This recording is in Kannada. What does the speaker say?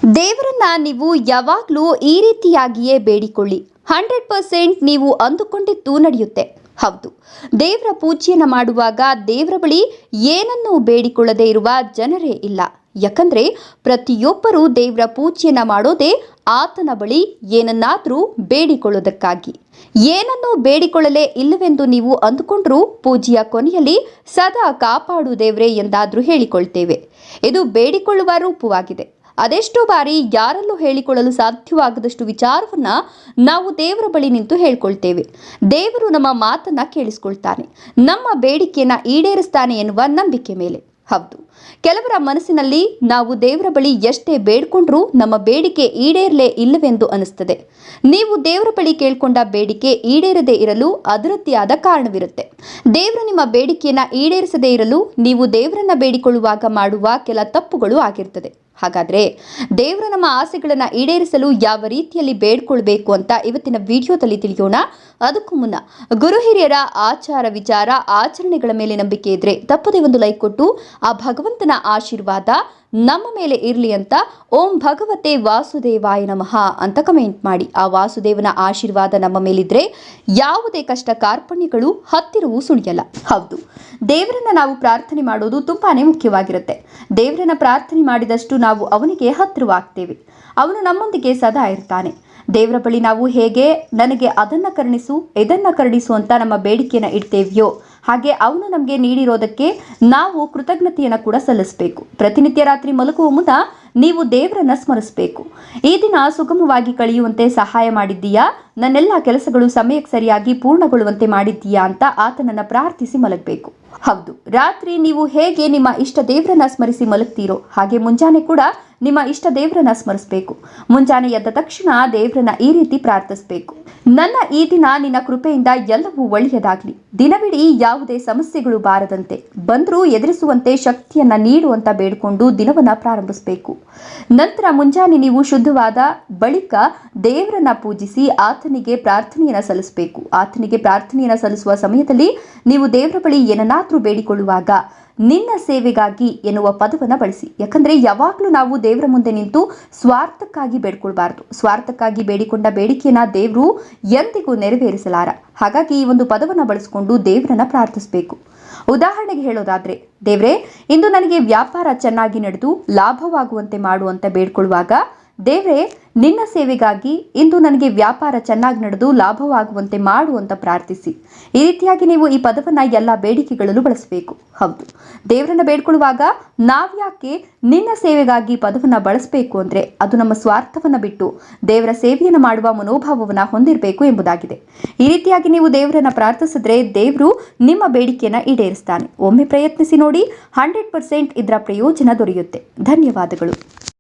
ದೇವರನ್ನ ನೀವು ಯಾವಾಗಲೂ ಈ ರೀತಿಯಾಗಿಯೇ ಬೇಡಿಕೊಳ್ಳಿ. 100% ನೀವು ಅಂದುಕೊಂಡಿದ್ದು ನಡೆಯುತ್ತೆ. ಹೌದು, ದೇವರ ಪೂಜೆಯನ್ನು ಮಾಡುವಾಗ ದೇವರ ಬಳಿ ಏನನ್ನೂ ಬೇಡಿಕೊಳ್ಳದೇ ಇರುವ ಜನರೇ ಇಲ್ಲ. ಯಾಕಂದ್ರೆ ಪ್ರತಿಯೊಬ್ಬರೂ ದೇವರ ಪೂಜೆಯನ್ನು ಮಾಡೋದೇ ಆತನ ಬಳಿ ಏನನ್ನಾದರೂ ಬೇಡಿಕೊಳ್ಳೋದಕ್ಕಾಗಿ. ಏನನ್ನೂ ಬೇಡಿಕೊಳ್ಳಲೇ ಇಲ್ಲವೆಂದು ನೀವು ಅಂದುಕೊಂಡ್ರೂ ಪೂಜೆಯ ಕೊನೆಯಲ್ಲಿ ಸದಾ ಕಾಪಾಡು ದೇವರೇ ಎಂದಾದರೂ ಹೇಳಿಕೊಳ್ತೇವೆ. ಇದು ಬೇಡಿಕೊಳ್ಳುವ ರೂಪವಾಗಿದೆ. ಅದೆಷ್ಟೋ ಬಾರಿ ಯಾರಲ್ಲೂ ಹೇಳಿಕೊಳ್ಳಲು ಸಾಧ್ಯವಾಗದಷ್ಟು ವಿಚಾರವನ್ನ ನಾವು ದೇವರ ಬಳಿ ನಿಂತು ಹೇಳ್ಕೊಳ್ತೇವೆ. ದೇವರು ನಮ್ಮ ಮಾತನ್ನ ಕೇಳಿಸ್ಕೊಳ್ತಾನೆ, ನಮ್ಮ ಬೇಡಿಕೆಯನ್ನ ಈಡೇರಿಸ್ತಾನೆ ಎನ್ನುವ ನಂಬಿಕೆ ಮೇಲೆ. ಹೌದು, ಕೆಲವರ ಮನಸ್ಸಿನಲ್ಲಿ ನಾವು ದೇವರ ಬಳಿ ಎಷ್ಟೇ ಬೇಡ್ಕೊಂಡ್ರೂ ನಮ್ಮ ಬೇಡಿಕೆ ಈಡೇರಲೇ ಇಲ್ಲವೆಂದು ಅನಿಸ್ತದೆ. ನೀವು ದೇವರ ಬಳಿ ಕೇಳ್ಕೊಂಡ ಬೇಡಿಕೆ ಈಡೇರದೇ ಇರಲು ಅದರದ್ದೇ ಆದ ಕಾರಣವಿರುತ್ತೆ. ದೇವರು ನಿಮ್ಮ ಬೇಡಿಕೆಯನ್ನ ಈಡೇರಿಸದೇ ಇರಲು ನೀವು ದೇವರನ್ನ ಬೇಡಿಕೊಳ್ಳುವಾಗ ಮಾಡುವ ಕೆಲ ತಪ್ಪುಗಳು ಆಗಿರ್ತದೆ. ಹಾಗಾದ್ರೆ ದೇವರು ನಮ್ಮ ಆಸೆಗಳನ್ನು ಈಡೇರಿಸಲು ಯಾವ ರೀತಿಯಲ್ಲಿ ಬೇಡ್ಕೊಳ್ಬೇಕು ಅಂತ ಇವತ್ತಿನ ವಿಡಿಯೋದಲ್ಲಿ ತಿಳಿಯೋಣ. ಅದಕ್ಕೂ ಮುನ್ನ ಗುರು ಹಿರಿಯರ ಆಚಾರ ವಿಚಾರ ಆಚರಣೆಗಳ ಮೇಲೆ ನಂಬಿಕೆ ಇದ್ರೆ ತಪ್ಪದೇ ಒಂದು ಲೈಕ್ ಕೊಟ್ಟು ಆ ಭಗವಂತನ ಆಶೀರ್ವಾದ ನಮ್ಮ ಮೇಲೆ ಇರಲಿ ಅಂತ ಓಂ ಭಗವತೆ ವಾಸುದೇವಾಯ ನಮಃ ಅಂತ ಕಮೆಂಟ್ ಮಾಡಿ. ಆ ವಾಸುದೇವನ ಆಶೀರ್ವಾದ ನಮ್ಮ ಮೇಲಿದ್ರೆ ಯಾವುದೇ ಕಷ್ಟ ಕಾರ್ಪಣ್ಯಗಳು ಹತ್ತಿರವೂ ಸುಳಿಯಲ್ಲ. ಹೌದು, ದೇವರನ್ನ ನಾವು ಪ್ರಾರ್ಥನೆ ಮಾಡೋದು ತುಂಬಾನೇ ಮುಖ್ಯವಾಗಿರುತ್ತೆ. ದೇವರನ್ನ ಪ್ರಾರ್ಥನೆ ಮಾಡಿದಷ್ಟು ನಾವು ಅವನಿಗೆ ಹತ್ತಿರವಾಗ್ತೇವೆ. ಅವನು ನಮ್ಮೊಂದಿಗೆ ಸದಾ ಇರ್ತಾನೆ. ದೇವರ ಬಳಿ ನಾವು ಹೇಗೆ ನನಗೆ ಅದನ್ನ ಕರುಣಿಸು ಇದನ್ನ ಕರುಣಿಸು ಅಂತ ನಮ್ಮ ಬೇಡಿಕೆಯನ್ನು ಇಡ್ತೇವೆಯೋ ಹಾಗೆ ಅವನು ನಮಗೆ ನೀಡಿರೋದಕ್ಕೆ ನಾವು ಕೃತಜ್ಞತೆಯನ್ನು ಕೂಡ ಸಲ್ಲಿಸಬೇಕು. ಪ್ರತಿನಿತ್ಯ ರಾತ್ರಿ ಮಲಗುವ ಮುನ್ನ ನೀವು ದೇವರನ್ನ ಸ್ಮರಿಸಬೇಕು. ಈ ದಿನ ಸುಗಮವಾಗಿ ಕಳೆಯುವಂತೆ ಸಹಾಯ ಮಾಡಿದ್ದೀಯಾ, ನನ್ನೆಲ್ಲ ಕೆಲಸಗಳು ಸಮಯಕ್ಕೆ ಸರಿಯಾಗಿ ಪೂರ್ಣಗೊಳ್ಳುವಂತೆ ಮಾಡಿದ್ದೀಯಾ ಅಂತ ಆತನನ್ನ ಪ್ರಾರ್ಥಿಸಿ ಮಲಗಬೇಕು. ಹೌದು, ರಾತ್ರಿ ನೀವು ಹೇಗೆ ನಿಮ್ಮ ಇಷ್ಟ ದೇವರನ್ನ ಸ್ಮರಿಸಿ ಮಲಗ್ತೀರೋ ಹಾಗೆ ಮುಂಜಾನೆ ಕೂಡ ನಿಮ್ಮ ಇಷ್ಟ ದೇವರನ್ನ ಸ್ಮರಿಸಬೇಕು. ಮುಂಜಾನೆ ಎದ್ದ ತಕ್ಷಣ ದೇವರನ್ನ ಈ ರೀತಿ ಪ್ರಾರ್ಥಿಸಬೇಕು: ನನ್ನ ಈ ದಿನ ನಿನ್ನ ಕೃಪೆಯಿಂದ ಎಲ್ಲವೂ ಒಳ್ಳೆಯದಾಗಲಿ, ದಿನವಿಡೀ ಯಾವುದೇ ಸಮಸ್ಯೆಗಳು ಬಾರದಂತೆ, ಬಂದರೂ ಎದುರಿಸುವಂತೆ ಶಕ್ತಿಯನ್ನ ನೀಡುವಂತ ಬೇಡಿಕೊಂಡು ದಿನವನ್ನ ಪ್ರಾರಂಭಿಸಬೇಕು. ನಂತರ ಮುಂಜಾನೆ ನೀವು ಶುದ್ಧವಾದ ಬಳಿಕ ದೇವರನ್ನ ಪೂಜಿಸಿ ಆತನಿಗೆ ಪ್ರಾರ್ಥನೆಯನ್ನ ಸಲ್ಲಿಸಬೇಕು. ಆತನಿಗೆ ಪ್ರಾರ್ಥನೆಯನ್ನ ಸಲ್ಲಿಸುವ ಸಮಯದಲ್ಲಿ ನೀವು ದೇವರ ಬಳಿ ಏನನ್ನಾದರೂ ಬೇಡಿಕೊಳ್ಳುವಾಗ ನಿನ್ನ ಸೇವೆಗಾಗಿ ಎನ್ನುವ ಪದವನ್ನು ಬಳಸಿ. ಯಾಕಂದ್ರೆ ಯಾವಾಗಲೂ ನಾವು ದೇವರ ಮುಂದೆ ನಿಂತು ಸ್ವಾರ್ಥಕ್ಕಾಗಿ ಬೇಡ್ಕೊಳ್ಬಾರ್ದು. ಸ್ವಾರ್ಥಕ್ಕಾಗಿ ಬೇಡಿಕೊಂಡ ಬೇಡಿಕೆಯನ್ನ ದೇವರು ಎಂದಿಗೂ ನೆರವೇರಿಸಲಾರ. ಹಾಗಾಗಿ ಈ ಒಂದು ಪದವನ್ನು ಬಳಸಿಕೊಂಡು ದೇವರನ್ನ ಪ್ರಾರ್ಥಿಸಬೇಕು. ಉದಾಹರಣೆಗೆ ಹೇಳೋದಾದ್ರೆ, ದೇವರೇ ಇಂದು ನನಗೆ ವ್ಯಾಪಾರ ಚೆನ್ನಾಗಿ ನಡೆದು ಲಾಭವಾಗುವಂತೆ ಮಾಡುವಂತ ಬೇಡ್ಕೊಳ್ಳುವಾಗ, ದೇವರೇ ನಿನ್ನ ಸೇವೆಗಾಗಿ ಇಂದು ನನಗೆ ವ್ಯಾಪಾರ ಚೆನ್ನಾಗಿ ನಡೆದು ಲಾಭವಾಗುವಂತೆ ಮಾಡುವಂತ ಪ್ರಾರ್ಥಿಸಿ. ಈ ರೀತಿಯಾಗಿ ನೀವು ಈ ಪದವನ್ನ ಎಲ್ಲ ಬೇಡಿಕೆಗಳಲ್ಲೂ ಬಳಸಬೇಕು. ಹೌದು, ದೇವರನ್ನ ಬೇಡ್ಕೊಳ್ಳುವಾಗ ನಾವ್ಯಾಕೆ ನಿನ್ನ ಸೇವೆಗಾಗಿ ಪದವನ್ನ ಬಳಸಬೇಕು ಅಂದ್ರೆ ಅದು ನಮ್ಮ ಸ್ವಾರ್ಥವನ್ನ ಬಿಟ್ಟು ದೇವರ ಸೇವೆಯನ್ನು ಮಾಡುವ ಮನೋಭಾವವನ್ನ ಹೊಂದಿರಬೇಕು ಎಂಬುದಾಗಿದೆ. ಈ ರೀತಿಯಾಗಿ ನೀವು ದೇವರನ್ನ ಪ್ರಾರ್ಥಿಸಿದ್ರೆ ದೇವರು ನಿಮ್ಮ ಬೇಡಿಕೆಯನ್ನ ಈಡೇರಿಸ್ತಾನೆ. ಒಮ್ಮೆ ಪ್ರಯತ್ನಿಸಿ ನೋಡಿ, 100% ಇದರ ಪ್ರಯೋಜನ ದೊರೆಯುತ್ತೆ. ಧನ್ಯವಾದಗಳು.